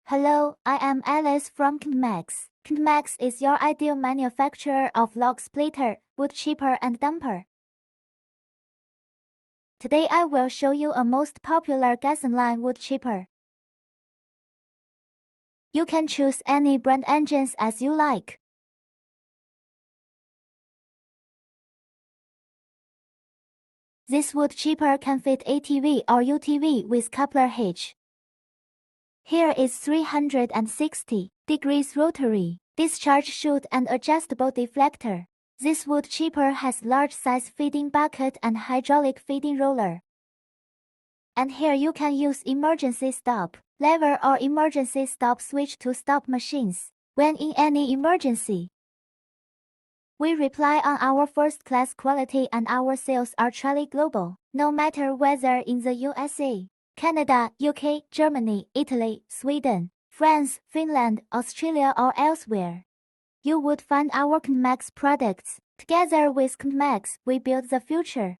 Hello, I am Alice from KNDMAX. KNDMAX is your ideal manufacturer of log splitter, wood chipper and dumper. Today I will show you a most popular gasoline wood chipper. You can choose any brand engines as you like. This wood chipper can fit ATV or UTV with coupler hitch. Here is 360 degrees rotary, discharge chute and adjustable deflector. This wood chipper has large size feeding bucket and hydraulic feeding roller. And here you can use emergency stop lever or emergency stop switch to stop machines when in any emergency. We rely on our first-class quality and our sales are truly global, no matter whether in the USA, Canada, UK, Germany, Italy, Sweden, France, Finland, Australia or elsewhere. You would find our KNDMAX products. Together with KNDMAX, we build the future.